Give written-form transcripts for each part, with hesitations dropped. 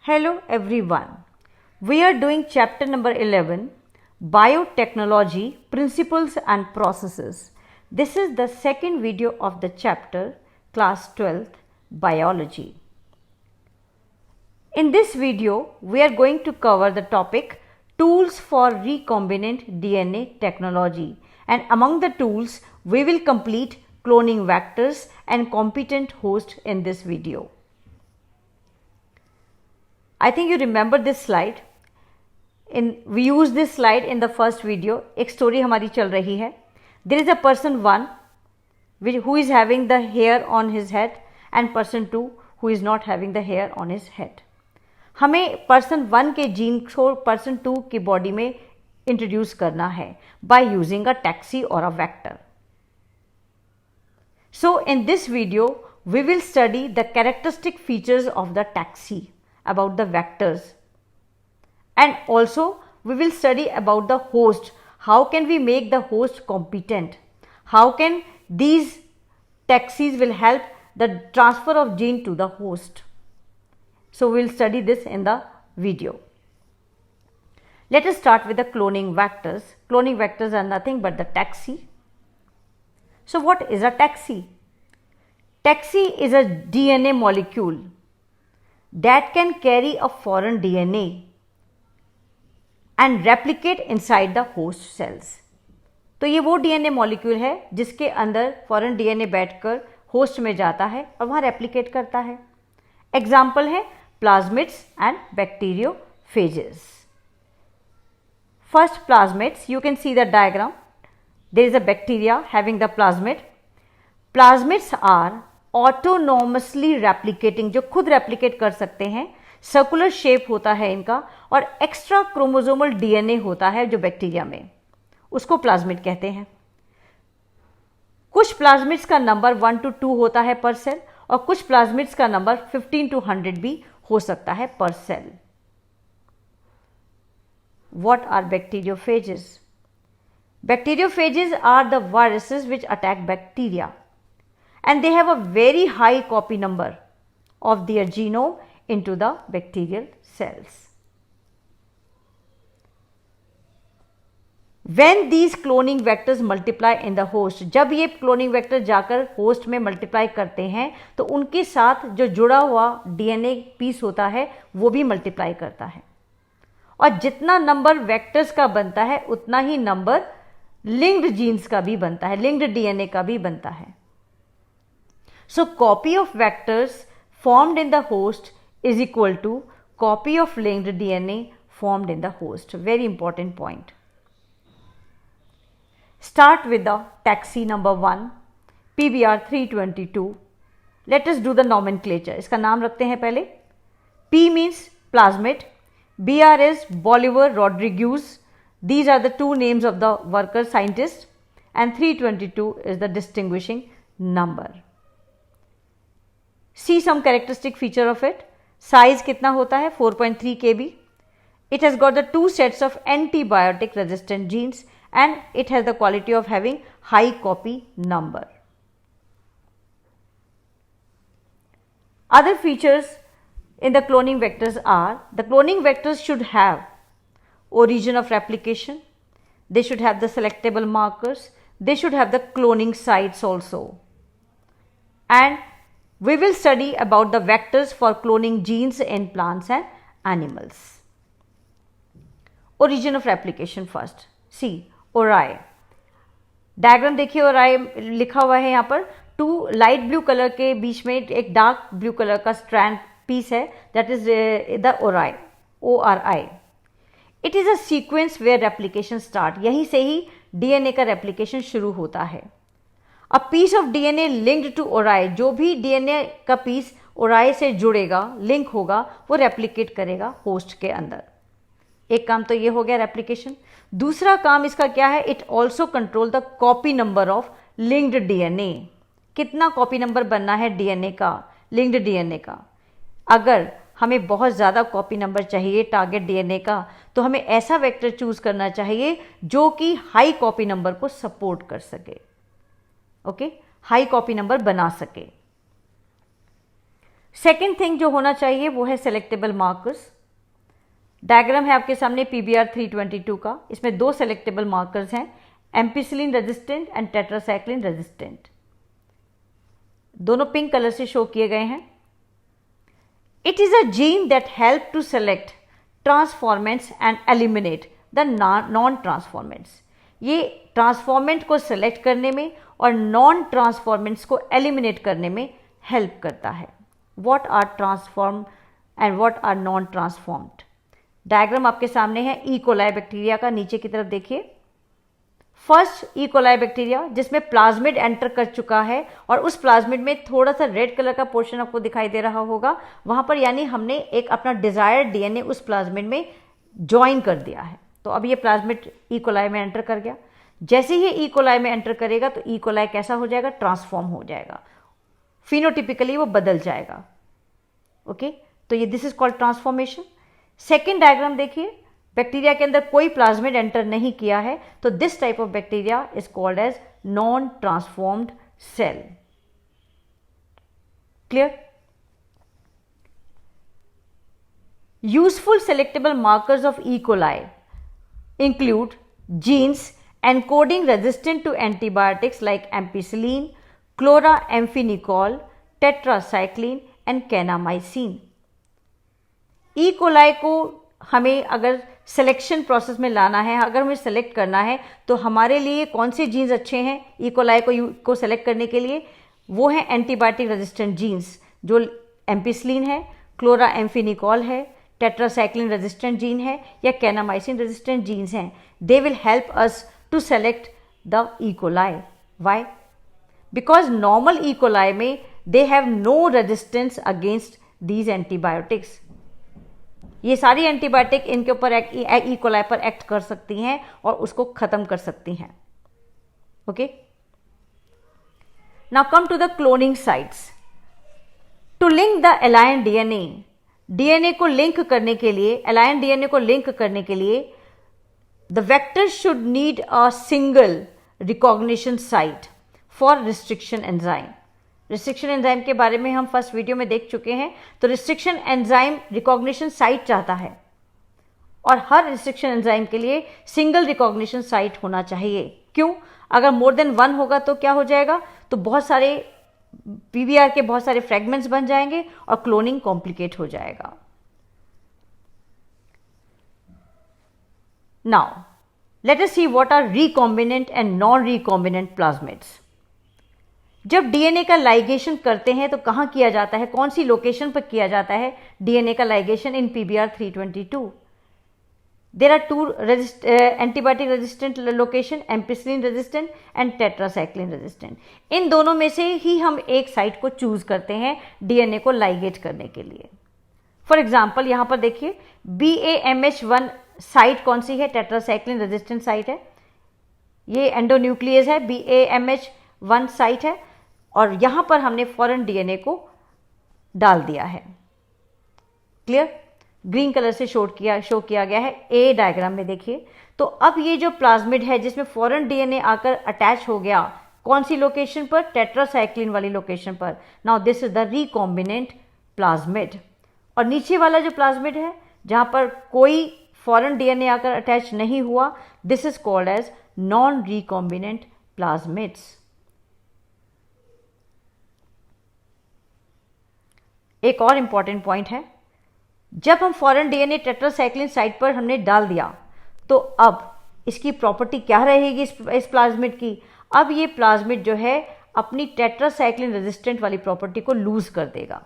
Hello everyone. We are doing chapter number 11, Biotechnology Principles and Processes. This is the second video of the chapter, class 12th, Biology. In this video, we are going to cover the topic Tools for Recombinant DNA Technology, and among the tools, we will complete cloning vectors and competent host in this video. I think you remember this slide. We used this slide in the first video. एक story हमारी चल रही है. There is a person 1 who is having the hair on his head and person 2 who is not having the hair on his head. हमें person 1 के gene को person 2 की body में इंट्रोड्यूस करना है by using a taxi or a vector. So in this video, we will study the characteristic features of the taxi, about the vectors, and also we will study about the host. How can we make the host competent? How can these taxis will help the transfer of gene to the host? So we will study this in the video. Let us start with the cloning vectors. Cloning vectors are nothing but the taxi. So what is a taxi? Taxi is a DNA molecule that can carry a foreign DNA and replicate inside the host cells. तो ये वो DNA molecule है जिसके अंदर foreign DNA बैठकर host में जाता है और वहाँ रेप्लिकेट करता है. एग्जाम्पल है plasmids and bacteriophages. First plasmids, you can see the diagram. There is a bacteria having the plasmid. Plasmids are autonomously replicating, जो खुद रेप्लिकेट कर सकते हैं. सर्कुलर शेप होता है इनका और एक्स्ट्रा क्रोमोसोमल डीएनए होता है जो बैक्टीरिया में, उसको प्लाज्मिड कहते हैं. कुछ प्लाज्मिड्स का नंबर 1 to 2 होता है पर सेल और कुछ प्लाज्मिड्स का नंबर 15 to 100 भी हो सकता है पर cell. What are bacteriophages? Bacteriophages are the viruses which attack bacteria, and they have a very high copy number of their genome into the bacterial cells. When these cloning vectors multiply in the host, जब ये cloning vector जाकर host में multiply करते हैं तो उनके साथ जो जुड़ा हुआ DNA पीस होता है वो भी multiply करता है, और जितना नंबर vectors का बनता है उतना ही नंबर linked genes का भी बनता है, linked DNA का भी बनता है. So copy of vectors formed in the host is equal to copy of linked DNA formed in the host. Very important point. Start with the taxi number 1, PBR 322. Let us do the nomenclature. इसका नाम रखते हैं पहले. P means plasmid, BR is Bolivar Rodriguez. These are the two names of the worker scientist, and 322 is the distinguishing number. See some characteristic feature of it. Size कितना होता है? 4.3 kb. It has got the 2 sets of antibiotic resistant genes and it has the quality of having high copy number. Other features in the cloning vectors are, the cloning vectors should have origin of replication, they should have the selectable markers, they should have the cloning sites also, and we will study about the vectors for cloning genes in plants and animals. Origin of replication first. See, ORI. Diagram देखिए, ORI लिखा हुआ है यहाँ पर. 2 light blue color के बीच में एक dark blue color का strand piece है, that is the ORI. ORI. It is a sequence where replication start. यहीं से ही DNA का replication शुरू होता है. A piece of DNA linked to ORI, जो भी DNA का पीस ORI से जुड़ेगा, लिंक होगा, वो रेप्लिकेट करेगा होस्ट के अंदर. एक काम तो ये हो गया रेप्लिकेशन. दूसरा काम इसका क्या है? It also control the copy number of linked DNA. कितना कॉपी नंबर बनना है DNA का, लिंक्ड DNA का. अगर हमें बहुत ज़्यादा कॉपी नंबर चाहिए टारगेट DNA का, तो हमें ऐसा वेक्टर चूज करना चाहिए जो कि हाई कॉपी नंबर को सपोर्ट कर सके. ओके, हाई कॉपी नंबर बना सके. सेकेंड थिंग जो होना चाहिए वो है सेलेक्टेबल मार्कर्स। डायग्राम है आपके सामने PBR 322 का, इसमें 2 सेलेक्टेबल मार्कर्स हैं, ampicillin resistant and tetracycline resistant. दोनों पिंक कलर से शो किए गए हैं। It is a gene that help to select transformants and eliminate the non transformants. ये ट्रांसफॉर्मेंट को सेलेक्ट करने में और नॉन ट्रांसफॉर्मेंट्स को एलिमिनेट करने में हेल्प करता है। What are transform and what are non transformed. Diagram आपके सामने है ई कोलाई बैक्टीरिया का, नीचे की तरफ देखिए। फर्स्ट ई कोलाई बैक्टीरिया जिसमें प्लाज्मिड एंटर कर चुका है और उस प्लाज्मिड में थोड़ा सा रेड कलर का पोर्शन आपको दिखाई दे रहा होगा, वहां पर यानी हमने एक अपना डिजायर्ड डीएनए उस प्लाज्मिड में ज्वाइन कर दिया है। तो अब ये प्लाज्मिड ई कोलाई में एंटर कर गया। जैसे ही ई कोलाई में एंटर करेगा तो ई कोलाई कैसा हो जाएगा, ट्रांसफॉर्म हो जाएगा, फिनोटिपिकली वो बदल जाएगा। ओके, तो ये this is called transformation. Second diagram देखिए, बैक्टीरिया के अंदर कोई प्लाज्मिड एंटर नहीं किया है, तो this type of bacteria is called as non transformed cell. Clear? Useful selectable markers of E coli include genes encoding resistant to antibiotics like ampicillin, chloramphenicol, tetracycline and kanamycin. E coli को हमें अगर selection process में लाना है, अगर हमें select करना है, तो हमारे लिए कौन से जीन्स अच्छे हैं ई कोलाई को सेलेक्ट करने के लिए? वो हैं एंटीबायोटिक रेजिस्टेंट जीन्स, जो एम्पिसिलिन है, क्लोराम्फेनिकॉल है, टेट्रासाइक्लिन रेजिस्टेंट जीन है या कैनामाइसिन रेजिस्टेंट जीन्स हैं। They will help us to select the E coli. Why? Because normal E coli में they have no resistance against these antibiotics. ये सारी antibiotic इनके ऊपर ई कोलाई पर एक्ट कर सकती हैं और उसको खत्म कर सकती हैं। Okay, now come to the cloning sites. To link the alien DNA, DNA को लिंक करने के लिए, एलाइन डीएनए को लिंक करने के लिए the vector should need a single recognition site for restriction enzyme. Restriction enzyme के बारे में हम फर्स्ट वीडियो में देख चुके हैं। तो रिस्ट्रिक्शन एंजाइम रिकॉग्निशन साइट चाहता है और हर रिस्ट्रिक्शन एंजाइम के लिए सिंगल रिकॉग्निशन साइट होना चाहिए। क्यों? अगर मोर देन 1 होगा तो क्या हो जाएगा, तो बहुत सारे पीबीआर के बहुत सारे फ्रेगमेंट्स बन जाएंगे और क्लोनिंग कॉम्प्लिकेट हो जाएगा। Now let us see what are recombinant and non recombinant plasmids. जब डीएनए का लाइगेशन करते हैं तो कहां किया जाता है, कौन सी लोकेशन पर किया जाता है डीएनए का ligation in PBR 322? There are 2 antibiotic resistant location, ampicillin resistant and tetracycline resistant. इन दोनों में से ही हम एक साइट को चूज करते हैं डीएनए को लाइगेट करने के लिए। फॉर एग्जाम्पल यहां पर देखिए BAMH1 साइट कौन सी है, टेट्रासाइक्लिन रेजिस्टेंट साइट है। ये एंडोन्यूक्लियस है, BAMH1 साइट है और यहां पर हमने फॉरेन डीएनए को डाल दिया है। क्लियर? ग्रीन कलर से शो किया गया है ए डायग्राम में देखिए। तो अब ये जो प्लाज्मिड है जिसमें फॉरेन डीएनए आकर अटैच हो गया, कौन सी लोकेशन पर, टेट्रासाइक्लिन वाली लोकेशन पर। Now this is the recombinant plasmid. और नीचे वाला जो प्लाज्मिड है जहां पर कोई फॉरेन डीएनए आकर अटैच नहीं हुआ, this is called as non recombinant plasmids. एक और इंपॉर्टेंट पॉइंट है, जब हम फॉरेन डीएनए टेट्रासाइक्लिन साइट पर हमने डाल दिया तो अब इसकी प्रॉपर्टी क्या रहेगी इस प्लाज्मिड की? अब ये प्लाज्मिड जो है अपनी टेट्रासाइक्लिन रेजिस्टेंट वाली प्रॉपर्टी को लूज कर देगा।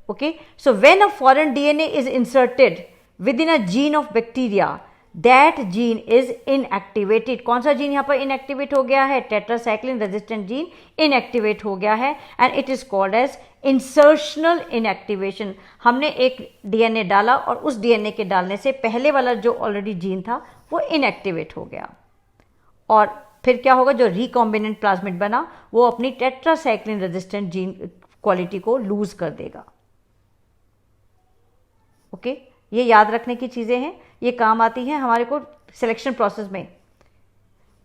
Okay, so when a foreign DNA is inserted with in a gene of bacteria, that gene is inactivated. कौन सा जीन यहां पर इनएक्टिवेट हो गया है? टेट्रासाइक्लिन रेजिस्टेंट जीन इनएक्टिवेट हो गया है and it is called as insertional inactivation. हमने एक डीएनए डाला और उस डीएनए के डालने से पहले वाला जो ऑलरेडी जीन था वो इनएक्टिवेट हो गया और फिर क्या होगा, जो रिकॉम्बिनेंट प्लाज्मिड बना वो अपनी टेट्रासाइक्लिन रेजिस्टेंट जीन क्वालिटी को लूज कर देगा। ओके, ये याद रखने की चीजें हैं, ये काम आती हैं हमारे को सिलेक्शन प्रोसेस में।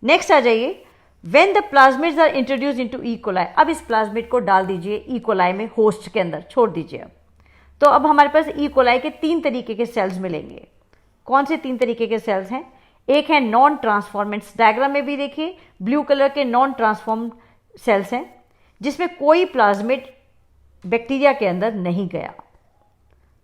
नेक्स्ट आ जाइए, when the plasmids are introduce into E coli, अब इस प्लाज्मिड को डाल दीजिए ई कोलाई में, होस्ट के अंदर छोड़ दीजिए। अब तो अब हमारे पास ई कोलाई के 3 तरीके के सेल्स मिलेंगे। कौन से 3 तरीके के सेल्स हैं? एक है नॉन ट्रांसफॉर्मेंट्स, डायग्राम में भी देखिए ब्लू कलर के नॉन ट्रांसफॉर्म सेल्स हैं, जिसमें कोई प्लाज्मिड बैक्टीरिया के अंदर नहीं गया।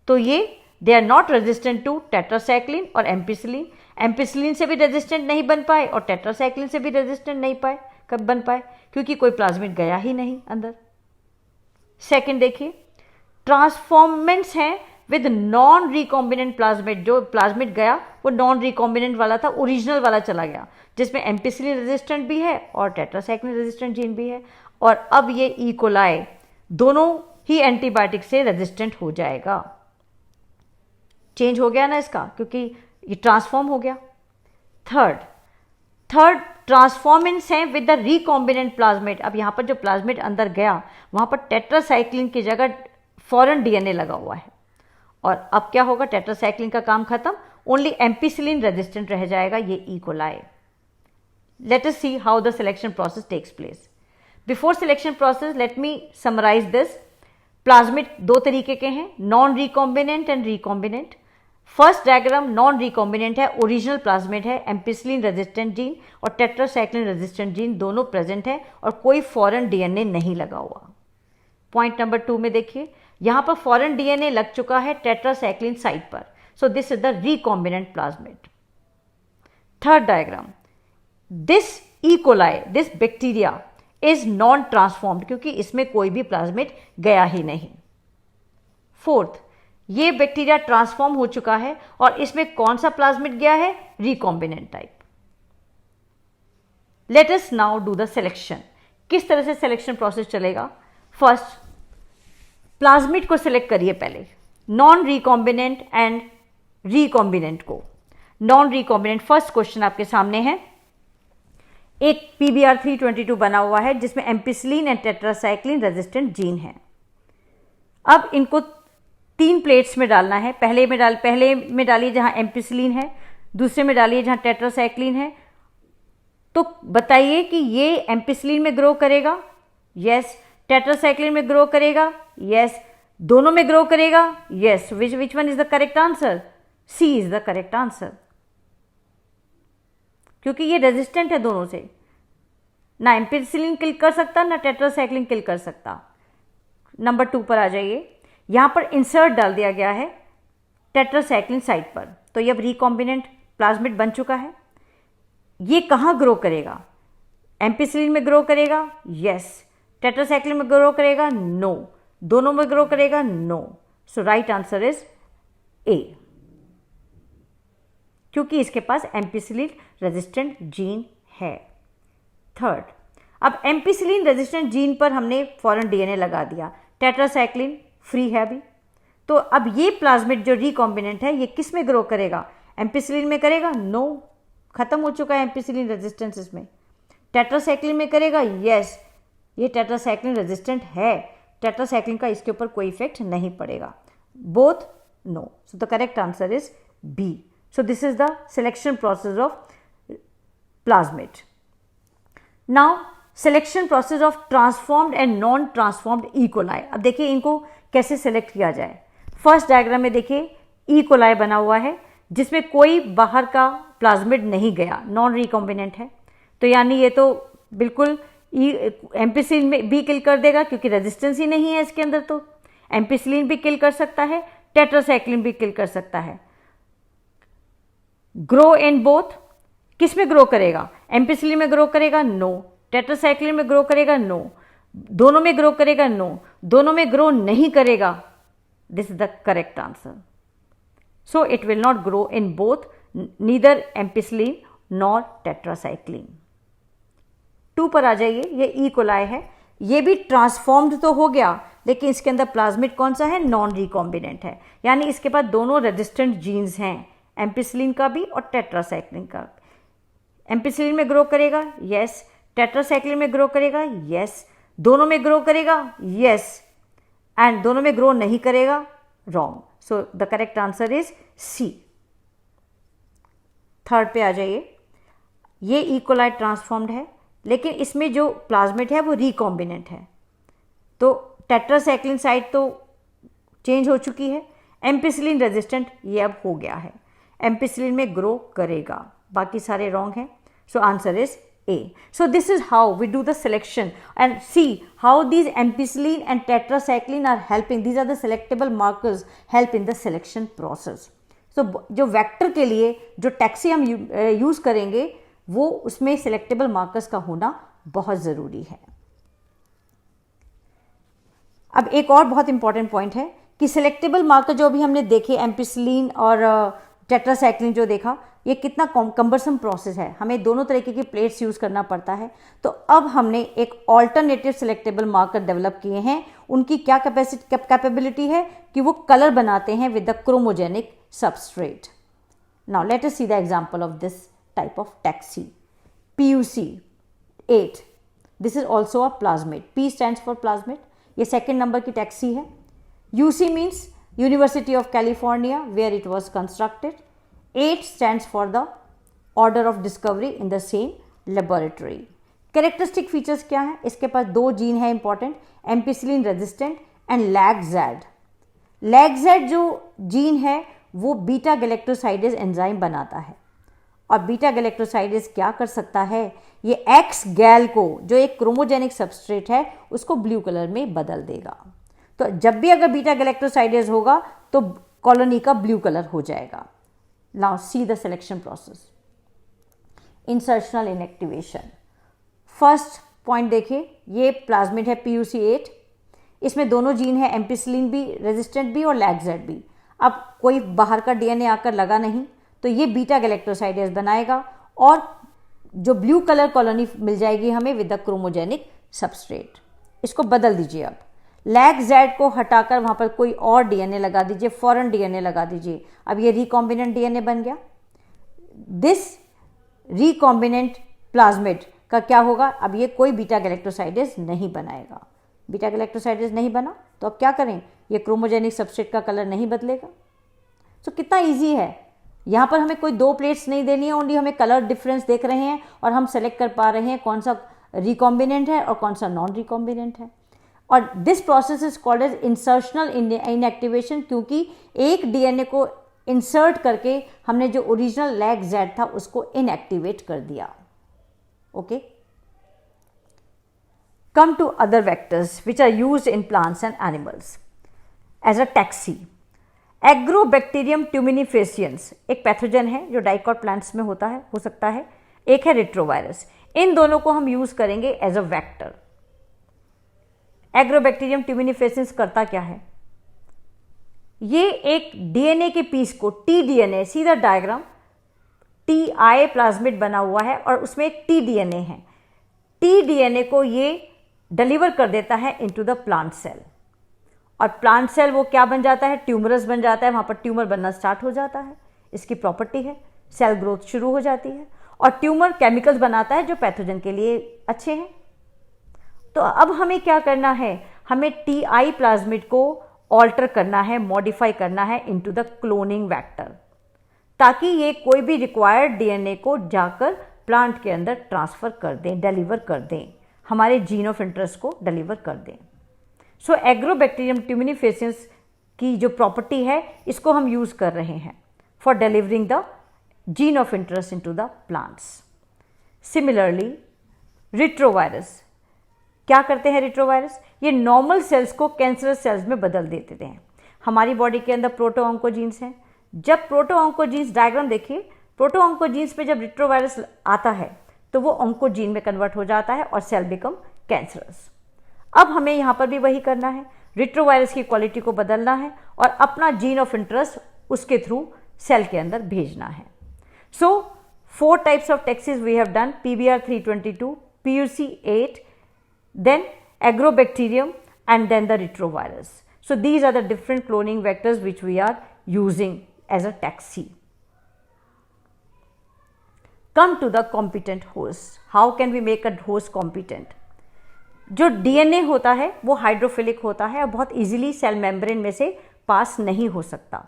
तो ये they are not resistant to tetracycline और एम्पिसिलिन। एम्पिसिलिन से भी रेजिस्टेंट नहीं बन पाए और टेट्रासाइक्लिन से भी रेजिस्टेंट नहीं कब बन पाए, क्योंकि कोई प्लाज्मिड गया ही नहीं अंदर। सेकंड देखिए, ट्रांसफॉर्मेंट्स हैं विद नॉन रिकॉम्बिनेंट प्लाज्मिड। जो प्लाज्मिड गया वो नॉन रिकॉम्बिनेंट वाला था, ओरिजिनल वाला चला गया, जिसमें एम्पिसिलिन रेजिस्टेंट भी है और टेट्रासाइक्लिन रेजिस्टेंट जीन भी है। और अब ये ई कोलाई दोनों ही एंटीबायोटिक से रेजिस्टेंट हो जाएगा। चेंज हो गया ना इसका, क्योंकि ये ट्रांसफॉर्म हो गया। थर्ड ट्रांसफॉर्मेंट्स हैं विद द रिकॉम्बिनेंट प्लाज्मिड। अब यहां पर जो प्लाज्मिड अंदर गया वहां पर टेट्रासाइक्लिन की जगह फॉरेन डीएनए लगा हुआ है, और अब क्या होगा, टेट्रासाइक्लिन का काम खत्म, ओनली एम्पिसिलिन रेजिस्टेंट रह जाएगा, ये E coli. Let us see how the selection process takes place. Before selection process let me summarize this. Plasmid 2 तरीके के हैं, non recombinant and recombinant. First diagram non recombinant है, ओरिजिनल प्लाज्मिड है, ampicillin resistant gene और tetracycline resistant gene दोनों present है और कोई फॉरेन डीएनए नहीं लगा हुआ। पॉइंट नंबर 2 में देखिए, यहां पर फॉरेन डीएनए लग चुका है टेट्रासाइक्लिन साइट पर, so this is the recombinant plasmid. Third diagram, this E coli, this bacteria is non transformed, क्योंकि इसमें कोई भी प्लाज्मिड गया ही नहीं। फोर्थ, ये बैक्टीरिया ट्रांसफॉर्म हो चुका है और इसमें कौन सा प्लाज्मिड गया है, recombinant type. Let us now do the selection. किस तरह से सिलेक्शन प्रोसेस चलेगा? फर्स्ट, प्लाज्मिड को सिलेक्ट करिए पहले, नॉन रिकॉम्बिनेंट एंड रिकॉम्बिनेंट को। नॉन रिकॉम्बिनेंट, फर्स्ट क्वेश्चन आपके सामने है, एक PBr 322 बना हुआ है जिसमें ampicillin and tetracycline resistant gene है। अब इनको 3 प्लेट्स में डालना है। पहले में डालिए जहां एम्पिसिलिन है, दूसरे में डालिए जहां टेट्रासाइक्लिन है। तो बताइए कि ये एम्पिसिलिन में ग्रो करेगा? यस। टेट्रासाइक्लिन में ग्रो करेगा? यस। दोनों में ग्रो करेगा? Yes. Which one is the correct answer? C is the correct answer, क्योंकि ये रेजिस्टेंट है दोनों से, ना एम्पिसिलिन किल कर सकता ना टेट्रासाइक्लिन किल कर सकता। नंबर 2 पर आ जाइए, यहां पर इंसर्ट डाल दिया गया है टेट्रासाइक्लिन साइट पर, तो ये अब रिकॉम्बिनेंट प्लाज्मिड बन चुका है। ये कहां ग्रो करेगा? एम्पिसिलिन में ग्रो करेगा? यस। टेट्रासाइक्लिन में ग्रो करेगा? नो। दोनों में ग्रो करेगा? No. So right answer is A, क्योंकि इसके पास एम्पिसिलिन रेजिस्टेंट जीन है। थर्ड, अब एम्पिसिलिन रेजिस्टेंट जीन पर हमने फॉरेन डीएनए लगा दिया, टेट्रासाइक्लिन फ्री है अभी, तो अब ये प्लाज्मिड जो रिकॉम्बिनेंट है ये किस में ग्रो करेगा? एम्पिसिलिन में करेगा? नो, खत्म हो चुका है एम्पिसिलिन रेजिस्टेंस इसमें। टेट्रासाइक्लिन में करेगा? यस, ये टेट्रासाइक्लिन रेजिस्टेंट है, टेट्रासाइक्लिन का इसके ऊपर कोई इफेक्ट नहीं पड़ेगा। Both no, so the correct answer is B. So this is the selection process of plasmid. Now selection process of transformed and non-transformed E. coli. अब देखिए इनको कैसे सेलेक्ट किया जाए। फर्स्ट डायग्राम में देखिए E. coli बना हुआ है जिसमें कोई बाहर का प्लाज्मिड नहीं गया, नॉन रिकॉम्बिनेंट है, तो यानी ये तो बिल्कुल एम्पिसिलिन में भी किल कर देगा क्योंकि रेजिस्टेंस ही नहीं है इसके अंदर। तो एम्पिसिलिन भी किल कर सकता है, टेट्रासाइक्लिन भी किल कर सकता है। ग्रो इन बोथ, किस में ग्रो करेगा? एम्पिसिलिन में ग्रो करेगा? नो। टेट्रासाइक्लिन में ग्रो करेगा? नो। दोनों में ग्रो करेगा? नो। दोनों में ग्रो नहीं करेगा? This is the correct answer. So it will not grow in both, neither ampicillin nor tetracycline. 2 पर आ जाइए, ये ई कोलाई है, ये भी ट्रांसफॉर्म्ड तो हो गया लेकिन इसके अंदर प्लाज्मिड कौन सा है? नॉन रिकॉम्बिनेंट है, यानी इसके पास दोनों रेजिस्टेंट जीन्स हैं, एम्पिसिलिन का भी और टेट्रासाइक्लिन का। एम्पिसिलिन में ग्रो करेगा? यस। टेट्रासाइक्लिन में ग्रो करेगा? यस। दोनों में ग्रो करेगा? यस। एंड दोनों में ग्रो नहीं करेगा? Wrong. So the correct answer is C. Third पे आ जाइए, ये ई कोलाई ट्रांसफॉर्म्ड है, लेकिन इसमें जो प्लाज्मिड है वो रिकॉम्बिनेंट है, तो टेट्रासाइक्लिन साइट तो चेंज हो चुकी है। एम्पिसिलिन रेजिस्टेंट ये अब हो गया है, एम्पिसिलिन में ग्रो करेगा, बाकी सारे रॉन्ग हैं। So answer is A. So this is how we do the selection, and see how these ampicillin and tetracycline are helping. These are the selectable markers help in the selection process. So जो vector के लिए जो taxi हम use करेंगे वो उसमें selectable markers का होना बहुत ज़रूरी है। अब एक और बहुत इंपॉर्टेंट पॉइंट है कि सेलेक्टेबल मार्कर जो अभी हमने देखे एम्पिसिलिन और टेट्रासाइक्लिन जो देखा, ये कितना कम्बरसम प्रोसेस है, हमें दोनों तरीके की प्लेट्स यूज़ करना पड़ता है। तो अब हमने एक ऑल्टरनेटिव सेलेक्टेबल मार्कर डेवलप किए हैं। उनकी क्या कैपेबिलिटी है कि वो कलर बनाते हैं with the chromogenic substrate. Now let us see the example of this type of taxi. PUC8, this is also a plasmid. P stands for plasmid, ये सेकेंड नंबर की टैक्सी है। UC means University of California where it was constructed. 8 stands for the order of discovery in the same laboratory. Characteristic features क्या है? इसके पास 2 gene है important, ampicillin resistant and लैगजैड। लैगजैड जो gene है वो बीटा गैलेक्टोसाइडेज एंजाइम बनाता है, और बीटा गैलेक्टोसाइडेज क्या कर सकता है, ये एक्स गैल को जो एक क्रोमोजेनिक सबस्ट्रेट है उसको ब्लू कलर में बदल देगा। तो जब भी अगर बीटा गैलेक्टोसाइडेज होगा तो कॉलोनी का ब्लू कलर हो जाएगा। Now see the selection process. Insertional inactivation. First point देखिए, ये प्लाज्मिड है PUC8, इसमें दोनों जीन है, एम्पिसिलिन भी रेजिस्टेंट भी और लैगजैड भी। अब कोई बाहर का DNA आकर लगा नहीं तो ये बीटा गैलेक्टोसाइडेज बनाएगा और जो ब्लू कलर कॉलोनी मिल जाएगी हमें विद द क्रोमोजेनिक सबस्ट्रेट। इसको बदल दीजिए, अब लैगजैड को हटाकर वहाँ पर कोई और DNA लगा दीजिए, फॉरेन DNA लगा दीजिए। अब ये रिकॉम्बिनेंट DNA बन गया। दिस रिकॉम्बिनेंट प्लाज्मिड का क्या होगा, अब ये कोई बीटा गैलेक्टोसाइडेज नहीं बनाएगा। बीटा गैलेक्टोसाइडेज नहीं बना तो अब क्या करें, ये क्रोमोजेनिक सबस्ट्रेट का कलर नहीं बदलेगा। तो कितना ईजी है, यहाँ पर हमें कोई 2 प्लेट्स नहीं देनी है, ओनली हमें कलर डिफरेंस देख रहे हैं और हम सेलेक्ट कर पा रहे हैं कौन सा रिकॉम्बिनेंट है और कौन सा नॉन रिकॉम्बिनेंट है। और this process is called as insertional inactivation, क्योंकि एक DNA को इंसर्ट करके हमने जो ओरिजिनल लैगजैड था उसको इनएक्टिवेट कर दिया। Okay, come to other vectors which are used in plants and animals as a taxi. Agrobacterium tumefaciens एक पैथोजन है जो डाइकॉट प्लांट्स में होता है, हो सकता है। एक है रिट्रोवायरस। इन दोनों को हम यूज करेंगे एज अ वेक्टर। एग्रोबैक्टीरियम ट्यूमिनिफेसियंस करता क्या है, ये एक DNA के पीस को tDNA, सीधा डायग्राम, TI प्लाज्मिड बना हुआ है और उसमें एक tDNA है। tDNA को ये डिलीवर कर देता है इनटू द प्लांट सेल, और प्लांट सेल वो क्या बन जाता है, ट्यूमरस बन जाता है, वहाँ पर ट्यूमर बनना स्टार्ट हो जाता है। इसकी प्रॉपर्टी है, सेल ग्रोथ शुरू हो जाती है और ट्यूमर केमिकल्स बनाता है जो पैथोजन के लिए अच्छे हैं। तो अब हमें क्या करना है, हमें TI प्लाज्मिड को ऑल्टर करना है, मॉडिफाई करना है इनटू द क्लोनिंग वेक्टर, ताकि ये कोई भी रिक्वायर्ड DNA को जाकर प्लांट के अंदर ट्रांसफ़र कर दें, डिलीवर कर दें, हमारे जीन ऑफ इंटरेस्ट को डिलीवर कर दें। सो एग्रोबैक्टीरियम ट्यूमिनिफेसियंस की जो प्रॉपर्टी है इसको हम यूज़ कर रहे हैं for delivering the gene of interest into the plants. Similarly retrovirus क्या करते हैं, रिट्रोवायरस ये नॉर्मल सेल्स को कैंसरस सेल्स में बदल देते हैं। हमारी बॉडी के अंदर प्रोटोऑन्कोजीन्स हैं। जब प्रोटोऑन्कोजीन्स, डायग्राम देखिए, प्रोटोऑन्कोजीन्स पे जब रिट्रोवायरस आता है तो वो ऑन्कोजीन में कन्वर्ट हो जाता है और सेल बिकम कैंसरस। अब हमें यहाँ पर भी वही करना है, रिट्रोवायरस की क्वालिटी को बदलना है और अपना जीन ऑफ इंटरेस्ट उसके थ्रू सेल के अंदर भेजना है। So 4 types of taxis we have done, PBr322, PUC8, then agrobacterium and then the retrovirus. So these are the different cloning vectors which we are using as a taxi. Come to the competent host. How can we make a host competent? जो DNA होता है वो hydrophilic होता है और बहुत easily cell membrane में से पास नहीं हो सकता।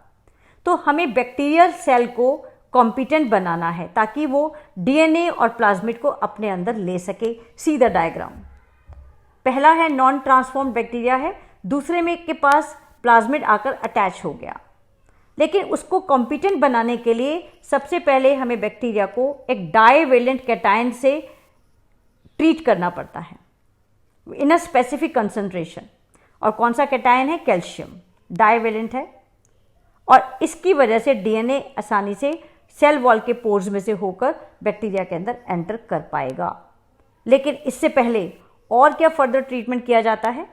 तो हमें बैक्टीरियल सेल को कॉम्पिटेंट बनाना है ताकि वो डीएनए और प्लाज्मिड को अपने अंदर ले सके। See the diagram. पहला है नॉन ट्रांसफॉर्म्ड बैक्टीरिया है, दूसरे में के पास प्लाज्मिड आकर अटैच हो गया, लेकिन उसको कॉम्पिटेंट बनाने के लिए सबसे पहले हमें बैक्टीरिया को एक डाइवेलेंट कैटायन से ट्रीट करना पड़ता है इन अ स्पेसिफिक कंसंट्रेशन। और कौन सा कैटायन है? कैल्शियम। डाइवेलेंट है और इसकी वजह से डीएनए आसानी से सेल वॉल के पोर्स में से होकर बैक्टीरिया के अंदर एंटर कर पाएगा। लेकिन इससे पहले और क्या फर्दर ट्रीटमेंट किया जाता है?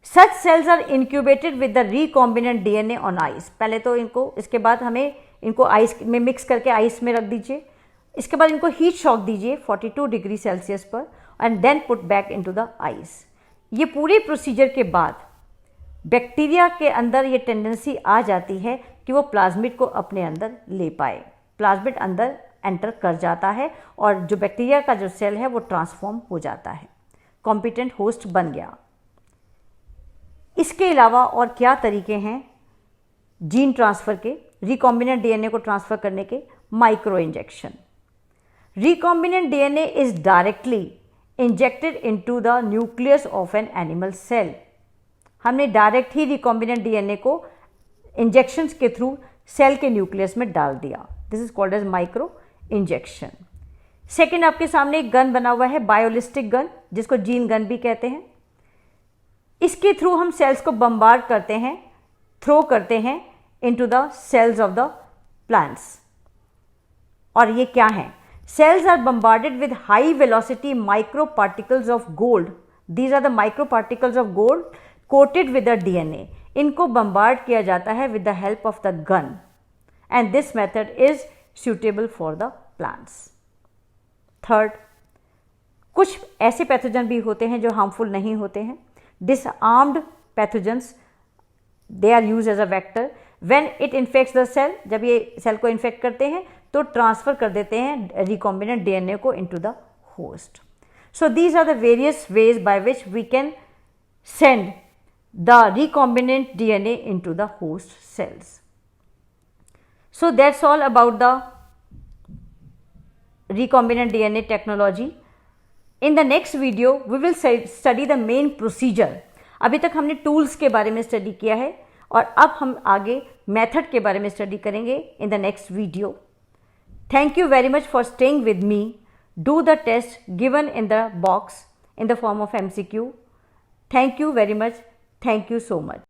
Such cells are incubated with the recombinant DNA on ice. पहले तो इनको, इसके बाद हमें इनको आइस में मिक्स करके आइस में रख दीजिए। इसके बाद इनको हीट शॉक दीजिए 42 डिग्री सेल्सियस पर and then put back into the ice. ये पूरे प्रोसीजर के बाद बैक्टीरिया के अंदर ये टेंडेंसी आ जाती है कि वो प्लाज्मिड को अपने अंदर ले पाए। प्लाज्मिड अंदर एंटर कर जाता है और जो बैक्टीरिया का जो सेल है वो ट्रांसफॉर्म हो जाता है, कॉम्पिटेंट होस्ट बन गया। इसके अलावा और क्या तरीके हैं जीन ट्रांसफ़र के, रिकॉम्बिनेंट डीएनए को ट्रांसफ़र करने के? Micro injection. Recombinant DNA is directly injected into the nucleus of an animal cell. हमने डायरेक्ट ही रिकॉम्बिनेंट डीएनए को इंजेक्शंस के थ्रू सेल के न्यूक्लियस में डाल दिया। This is called as micro injection. Second, आपके सामने एक गन बना हुआ है, बायोलिस्टिक गन, जिसको जीन गन भी कहते हैं। इसके थ्रू हम सेल्स को बम्बार्ड करते हैं, थ्रो करते हैं into the cells of the plants. और ये क्या है? Cells are bombarded with high velocity micro particles of gold. These are the micro particles of gold coated with the DNA. इनको बम्बार्ड किया जाता है with the help of the gun and this method is suitable for the plants. Third, कुछ ऐसे pathogen भी होते हैं जो हार्मफुल नहीं होते हैं। Disarmed pathogens, they are use as a vector when it infects the cell. जब ये सेल को इन्फेक्ट करते हैं तो ट्रांसफर कर देते हैं रिकॉम्बिनेंट डीएनए को into the host. So these are the various ways by which we can send the recombinant DNA into the host cells. So that's all about the recombinant DNA technology. In the next video, we will study the main procedure. अभी तक हमने tools के बारे में study किया है और अब हम आगे method के बारे में study करेंगे in the next video. Thank you very much for staying with me. Do the test given in the box in the form of MCQ. Thank you very much. Thank you so much.